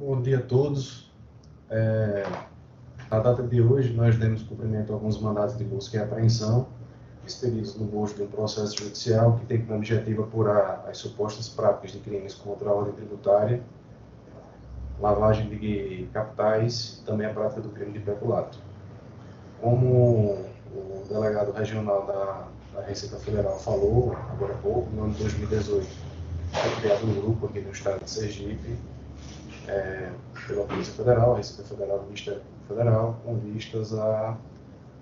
Bom dia a todos. Na data de hoje, nós demos cumprimento a alguns mandados de busca e apreensão expedidos no bojo de um processo judicial que tem como objetivo apurar as supostas práticas de crimes contra a ordem tributária, lavagem de capitais e também a prática do crime de peculato. Como o delegado regional da Receita Federal falou agora há pouco, no ano de 2018, foi criado um grupo aqui no estado de Sergipe, pela Polícia Federal, a Receita Federal e o Ministério Público Federal, com vistas a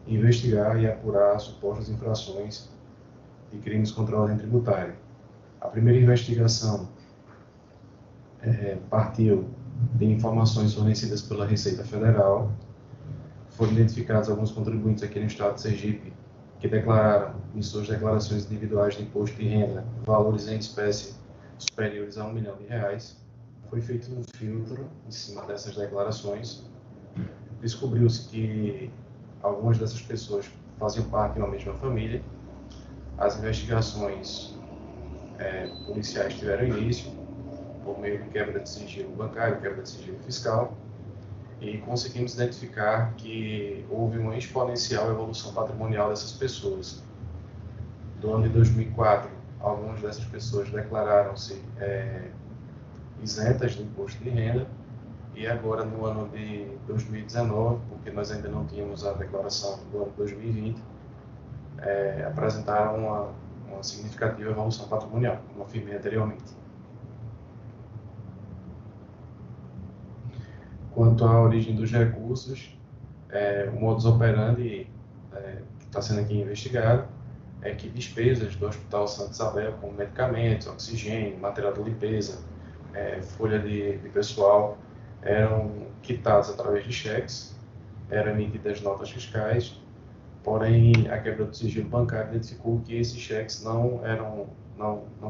investigar e apurar supostas infrações de crimes contra a ordem tributária. A primeira investigação partiu de informações fornecidas pela Receita Federal. Foram identificados alguns contribuintes aqui no estado de Sergipe que declararam em suas declarações individuais de imposto de renda valores em espécie superiores a R$1 milhão. Foi feito um filtro em cima dessas declarações. Descobriu-se que algumas dessas pessoas faziam parte de uma mesma família. As investigações policiais tiveram início por meio de quebra de sigilo bancário, quebra de sigilo fiscal, e conseguimos identificar que houve uma exponencial evolução patrimonial dessas pessoas. Do ano de 2004, algumas dessas pessoas declararam-se isentas de imposto de renda, e agora no ano de 2019, porque nós ainda não tínhamos a declaração do ano de 2020, apresentaram uma significativa evolução patrimonial, como afirmei anteriormente. Quanto à origem dos recursos, o modus operandi que está sendo aqui investigado é que despesas do Hospital Santa Isabel, como medicamentos, oxigênio, material de limpeza, folha de pessoal, eram quitadas através de cheques, eram emitidas notas fiscais, porém a quebra do sigilo bancário identificou que esses cheques não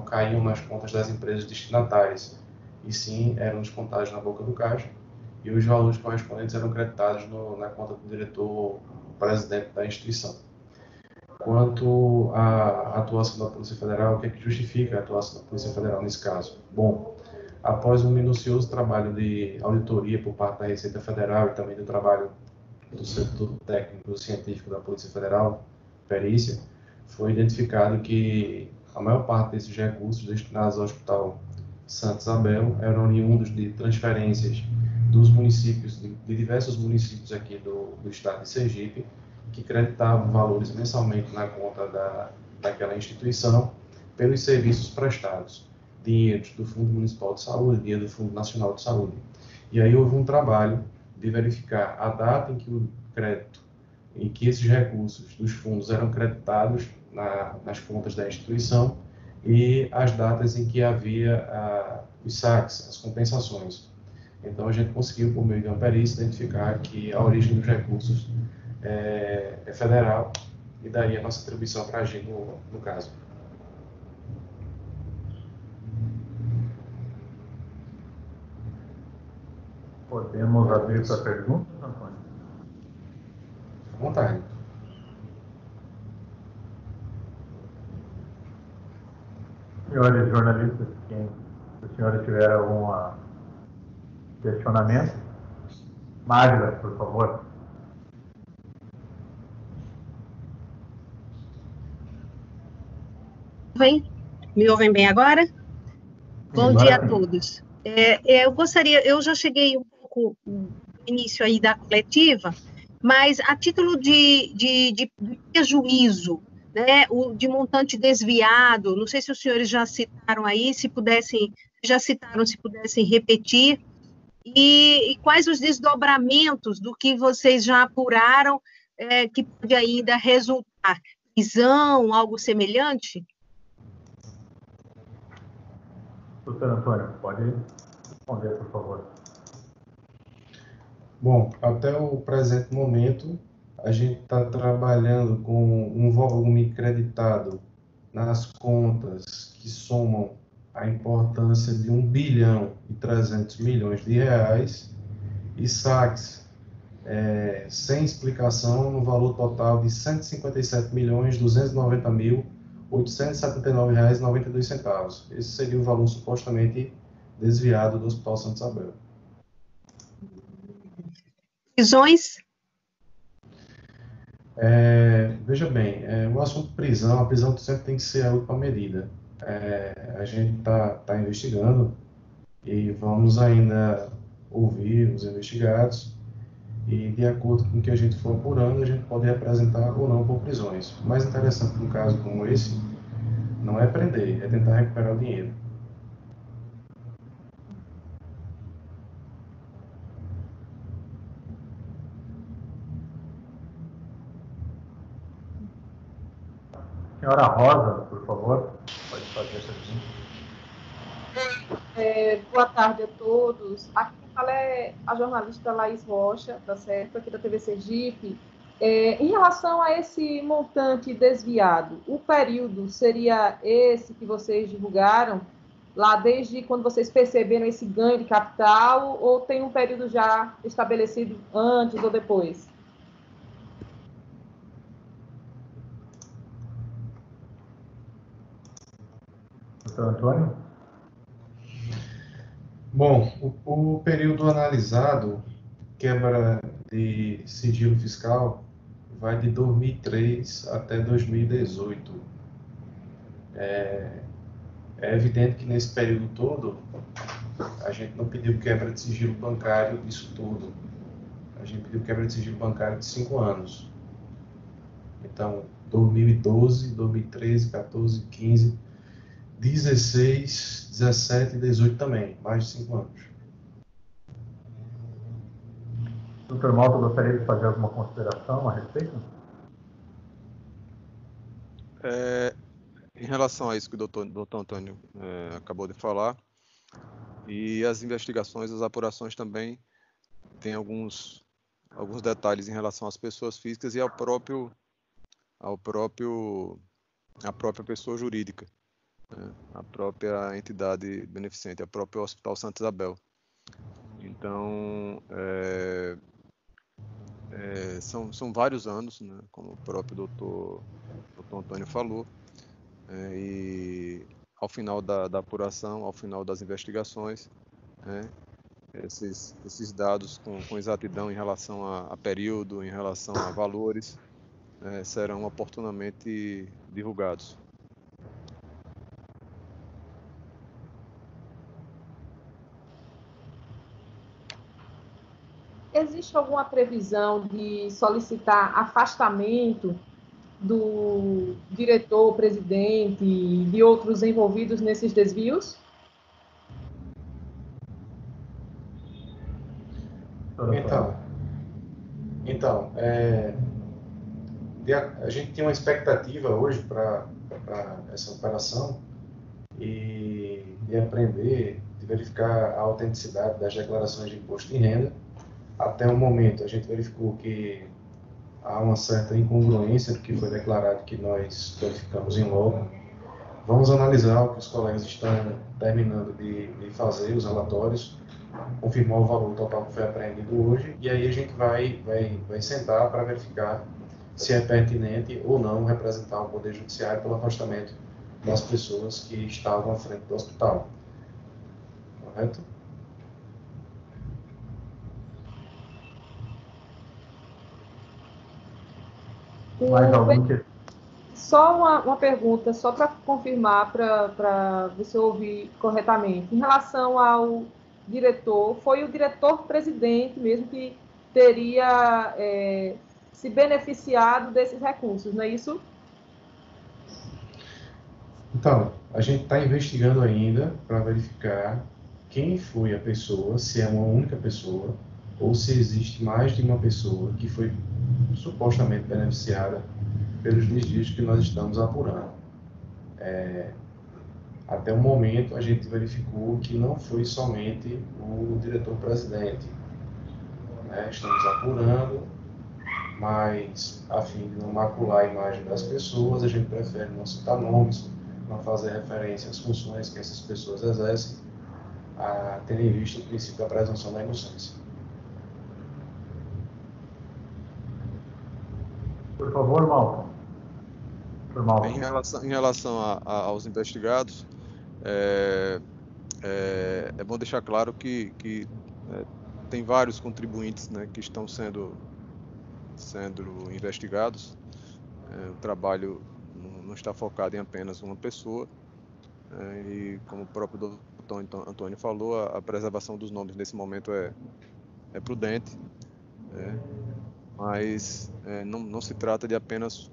caíam nas contas das empresas destinatárias, e sim eram descontados na boca do caixa, e os valores correspondentes eram creditados na conta do diretor-presidente da instituição. Quanto à atuação da Polícia Federal, o que é que justifica a atuação da Polícia Federal nesse caso? Bom, após um minucioso trabalho de auditoria por parte da Receita Federal e também do trabalho do setor técnico e científico da Polícia Federal, perícia, foi identificado que a maior parte desses recursos destinados ao Hospital Santa Isabel eram oriundos de transferências dos municípios, de diversos municípios aqui do estado de Sergipe, que creditavam valores mensalmente na conta daquela instituição pelos serviços prestados, dinheiros do Fundo Municipal de Saúde, dinheiro do Fundo Nacional de Saúde. E aí houve um trabalho de verificar a data em que o crédito, em que esses recursos dos fundos eram creditados nas contas da instituição e as datas em que havia os saques, as compensações. Então a gente conseguiu, por meio de uma perícia, identificar que a origem dos recursos é federal, e daí a nossa atribuição para agir no caso. Podemos abrir para perguntas, Antônio? À vontade. Senhores jornalistas, se os senhores tiverem algum questionamento, Magda, por favor. Me ouvem bem agora? Bom dia a todos. Eu já cheguei um pouco no início aí da coletiva, mas a título de prejuízo, né, de montante desviado, não sei se os senhores já citaram aí, se pudessem repetir, e quais os desdobramentos do que vocês já apuraram que pode ainda resultar? Prisão, algo semelhante? Doutor Antônio, pode responder, por favor. Bom, até o presente momento, a gente está trabalhando com um volume creditado nas contas que somam a importância de R$1,3 bilhão e saques sem explicação no valor total de R$156.290.879,92. Esse seria o valor supostamente desviado do Hospital Santa Isabel. prisões? Veja bem, o assunto prisão, a prisão sempre tem que ser a última medida. A gente está investigando e vamos ainda ouvir os investigados e, de acordo com o que a gente for apurando, a gente pode apresentar ou não por prisões. O mais interessante num caso como esse não é prender, é tentar recuperar o dinheiro. Senhora Rosa, por favor, pode fazer a pergunta. Boa tarde a todos. Aqui quem fala é a jornalista Laís Rocha, tá certo? Aqui da TV Sergipe. Em relação a esse montante desviado, o período seria esse que vocês divulgaram, lá desde quando vocês perceberam esse ganho de capital, ou tem um período já estabelecido antes ou depois? Doutor Antônio? Bom, o período analisado, quebra de sigilo fiscal, vai de 2003 até 2018. É evidente que nesse período todo, a gente não pediu quebra de sigilo bancário disso tudo. A gente pediu quebra de sigilo bancário de 5 anos. Então, 2012, 2013, 14, 15, 16, 17 e 18 também, mais de 5 anos. Doutor Malta, gostaria de fazer alguma consideração a respeito? Em relação a isso que o doutor Antônio acabou de falar, e as investigações, as apurações também têm alguns detalhes em relação às pessoas físicas e à própria pessoa jurídica, né? A própria entidade beneficente, a própria Hospital Santa Isabel. Então, são vários anos, né, como o próprio doutor Antônio falou, e ao final da apuração, ao final das investigações, né, esses dados com exatidão em relação a período, em relação a valores, serão oportunamente divulgados. Existe alguma previsão de solicitar afastamento do diretor, presidente e de outros envolvidos nesses desvios? Então, a gente tem uma expectativa hoje para essa operação e de aprender, de verificar a autenticidade das declarações de imposto de renda. Até o momento, a gente verificou que há uma certa incongruência do que foi declarado, que nós verificamos em loco. Vamos analisar o que os colegas estão terminando de fazer, os relatórios, confirmar o valor total que foi apreendido hoje, e aí a gente vai sentar para verificar se é pertinente ou não representar o Poder Judiciário pelo afastamento das pessoas que estavam à frente do hospital. Correto? Mais algum que... Só uma pergunta, só para confirmar, para ver se eu ouvi corretamente. Em relação ao diretor, foi o diretor-presidente mesmo que teria se beneficiado desses recursos, não é isso? Então, a gente está investigando ainda para verificar quem foi a pessoa, se é uma única pessoa, ou se existe mais de uma pessoa que foi supostamente beneficiada pelos desvios que nós estamos apurando. Até o momento, a gente verificou que não foi somente o diretor-presidente. Estamos apurando, mas, a fim de não macular a imagem das pessoas, a gente prefere não citar nomes, não fazer referência às funções que essas pessoas exercem, tendo em vista o princípio da presunção da inocência. Por favor, Malcolm. Em relação aos investigados, é bom deixar claro que tem vários contribuintes, né, que estão sendo investigados. O trabalho não está focado em apenas uma pessoa, e como o próprio doutor Antônio falou, a preservação dos nomes nesse momento é prudente, mas não se trata de apenas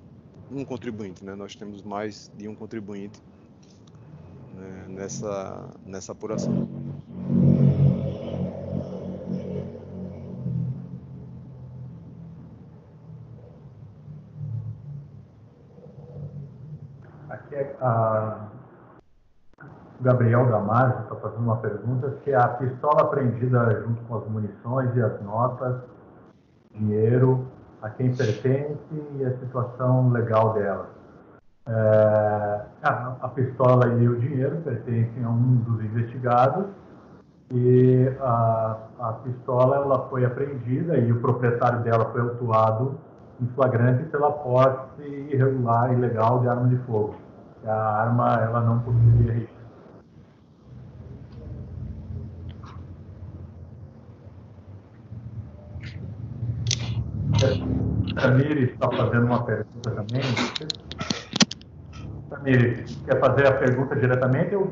um contribuinte, né? Nós temos mais de um contribuinte, né, nessa apuração. Aqui o Gabriel Damasio está fazendo uma pergunta: se a pistola apreendida junto com as munições e as notas, dinheiro, a quem pertence e a situação legal dela. A pistola e o dinheiro pertencem a um dos investigados, e a pistola ela foi apreendida e o proprietário dela foi autuado em flagrante pela posse irregular e ilegal de arma de fogo. A arma ela não possuía registro. Tamires está fazendo uma pergunta também. Tamires, quer fazer a pergunta diretamente ou...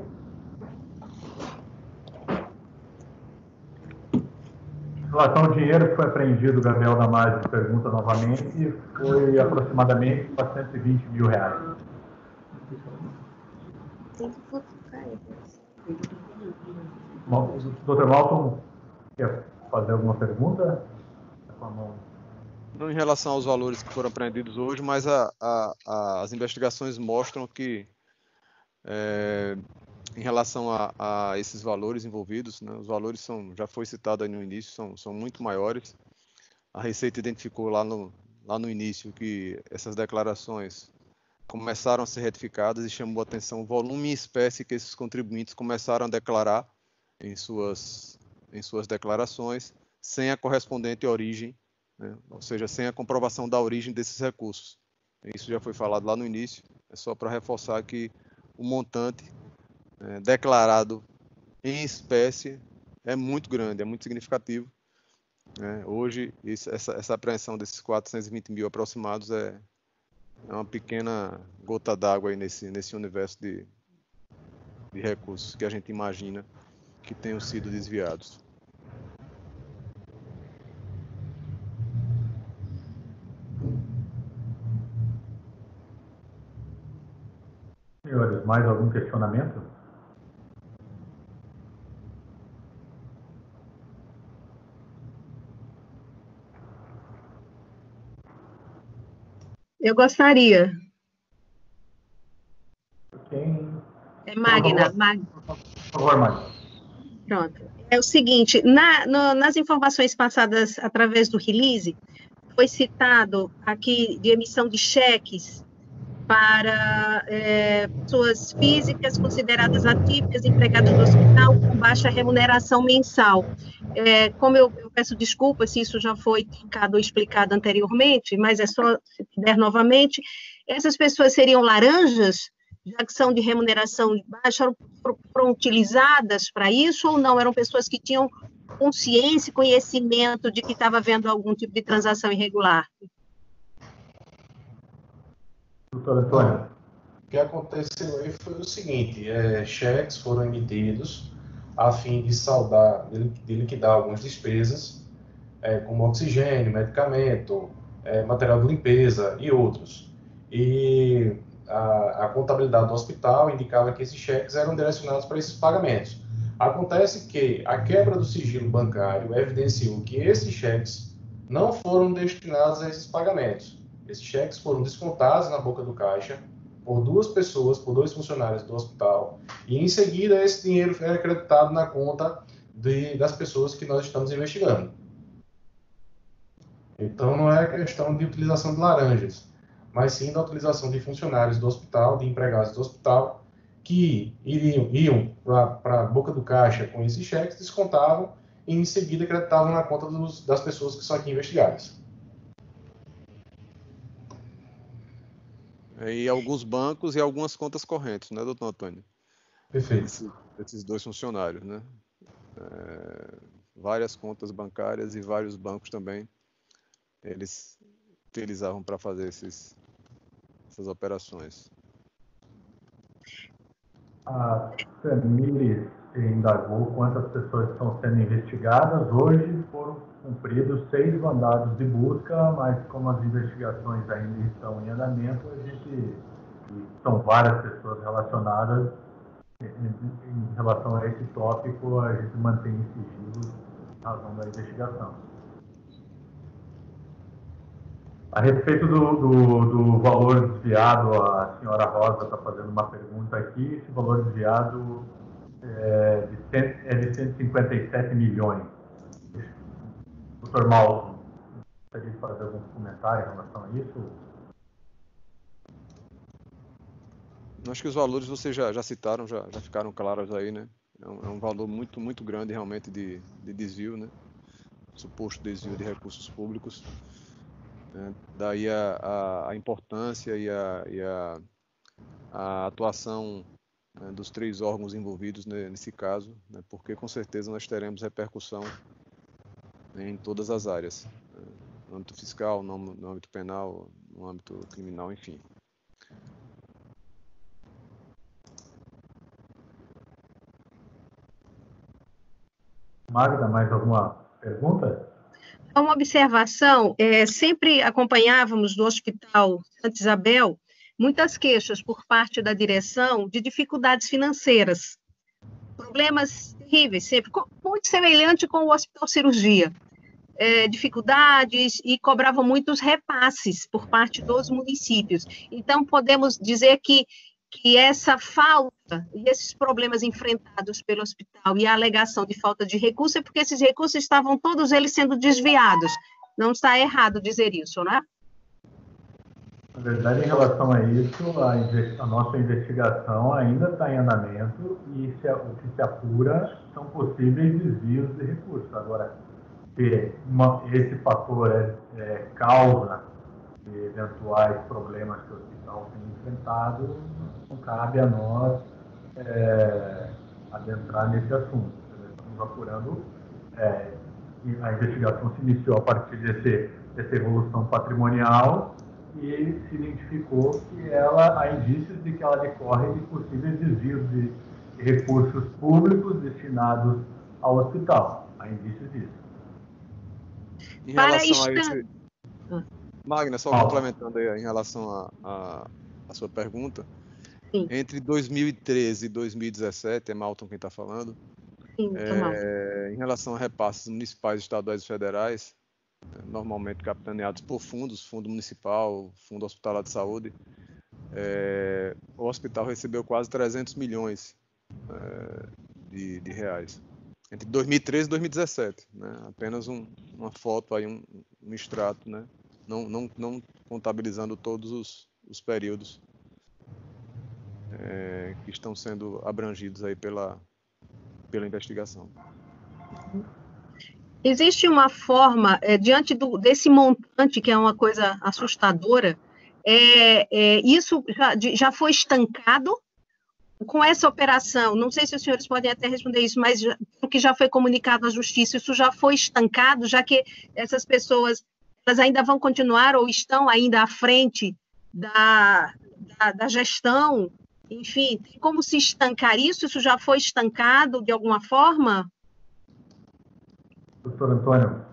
Em relação ao dinheiro que foi apreendido, o Gabriel Damasio pergunta novamente, foi aproximadamente R$420 mil. Bom, Dr. Malton, quer fazer alguma pergunta? Não em relação aos valores que foram apreendidos hoje, mas as investigações mostram que, em relação a esses valores envolvidos, né, os valores já foi citado aí no início, são muito maiores. A Receita identificou lá no início que essas declarações começaram a ser retificadas e chamou a atenção o volume em espécie que esses contribuintes começaram a declarar em suas declarações, sem a correspondente origem, né, ou seja, sem a comprovação da origem desses recursos. Isso já foi falado lá no início, é só para reforçar que o montante declarado em espécie é muito grande, é muito significativo. Hoje, essa apreensão desses 420 mil aproximados é uma pequena gota d'água aí nesse universo de recursos que a gente imagina que tenham sido desviados. Senhores, mais algum questionamento? Eu gostaria. Quem? É Magna. Por favor, Magna. Pronto. É o seguinte, nas informações passadas através do release, foi citado aqui de emissão de cheques para pessoas físicas consideradas atípicas, empregadas do hospital, com baixa remuneração mensal. Como eu peço desculpas se isso já foi tocado ou explicado anteriormente, mas é só, se puder novamente, essas pessoas seriam laranjas, já que são de remuneração baixa, foram utilizadas para isso ou não? Eram pessoas que tinham consciência e conhecimento de que estava havendo algum tipo de transação irregular? Doutor Antônio. O que aconteceu aí foi o seguinte, cheques foram emitidos a fim de saldar, de liquidar algumas despesas, como oxigênio, medicamento, material de limpeza e outros. E a contabilidade do hospital indicava que esses cheques eram direcionados para esses pagamentos. Acontece que a quebra do sigilo bancário evidenciou que esses cheques não foram destinados a esses pagamentos. Esses cheques foram descontados na boca do caixa por duas pessoas, por dois funcionários do hospital, e em seguida esse dinheiro foi acreditado na conta das pessoas que nós estamos investigando. Então não é questão de utilização de laranjas, mas sim da utilização de funcionários do hospital, de empregados do hospital, que iam para a boca do caixa com esses cheques, descontavam e em seguida acreditavam na conta das pessoas que são aqui investigadas. E alguns bancos e algumas contas correntes, né, doutor Antônio? Perfeito. Esses dois funcionários, né? várias contas bancárias e vários bancos também eles utilizavam para fazer essas operações. A Samires indagou quantas pessoas estão sendo investigadas. Hoje foram cumpridos 6 mandados de busca, mas como as investigações ainda estão em andamento, são várias pessoas relacionadas. Em relação a esse tópico, a gente mantém em sigilo em razão da investigação. A respeito do valor desviado, a senhora Rosa está fazendo uma pergunta aqui. Esse valor desviado é de 157 milhões. Dr. Malton, gostaria de fazer algum comentário em relação a isso? Acho que os valores vocês já citaram, já ficaram claros aí, né? É um valor muito, muito grande realmente de desvio, né? Suposto desvio de recursos públicos. Daí a importância e a atuação, né, dos 3 órgãos envolvidos nesse caso, né? Porque com certeza nós teremos repercussão em todas as áreas, né? No âmbito fiscal, no âmbito penal, no âmbito criminal, enfim. Magda, mais alguma pergunta? Uma observação, sempre acompanhávamos do Hospital Santa Isabel muitas queixas por parte da direção de dificuldades financeiras, problemas terríveis, sempre, muito semelhante com o Hospital Cirurgia, dificuldades e cobravam muitos repasses por parte dos municípios. Então, podemos dizer que essa falta e esses problemas enfrentados pelo hospital e a alegação de falta de recurso é porque esses recursos estavam todos eles sendo desviados. Não está errado dizer isso, né? Na verdade, em relação a isso, a nossa investigação ainda está em andamento e o que se apura são possíveis desvios de recursos. Agora, se esse fator é causa de eventuais problemas que o hospital tem enfrentado, não cabe a nós adentrar nesse assunto. Estamos apurando, a investigação se iniciou a partir dessa evolução patrimonial e se identificou que há indícios de que ela decorre de possíveis desvios de recursos públicos destinados ao hospital. Há indícios disso. Em relação a esse... Magna, só complementando aí em relação à sua pergunta, sim, entre 2013 e 2017, é Malton quem está falando, sim, em relação a repasses municipais, estaduais e federais, normalmente capitaneados por fundo municipal, fundo hospitalar de saúde, o hospital recebeu quase 300 milhões de reais, entre 2013 e 2017, né? Apenas uma foto, aí, um extrato, né? Não contabilizando todos os períodos que estão sendo abrangidos aí pela investigação. Existe uma forma, diante desse montante, que é uma coisa assustadora, isso já foi estancado com essa operação? Não sei se os senhores podem até responder isso, mas o que já foi comunicado à Justiça, isso já foi estancado, já que essas pessoas elas ainda vão continuar ou estão ainda à frente da gestão? Enfim, tem como se estancar isso? Isso já foi estancado de alguma forma? Doutor Antônio.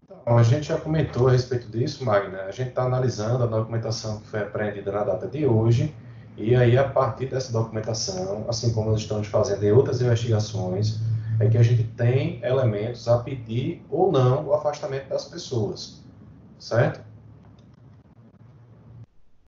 Então, a gente já comentou a respeito disso, Magna. A gente está analisando a documentação que foi apreendida na data de hoje, e aí, a partir dessa documentação, assim como nós estamos fazendo em outras investigações, é que a gente tem elementos a pedir ou não o afastamento das pessoas, certo?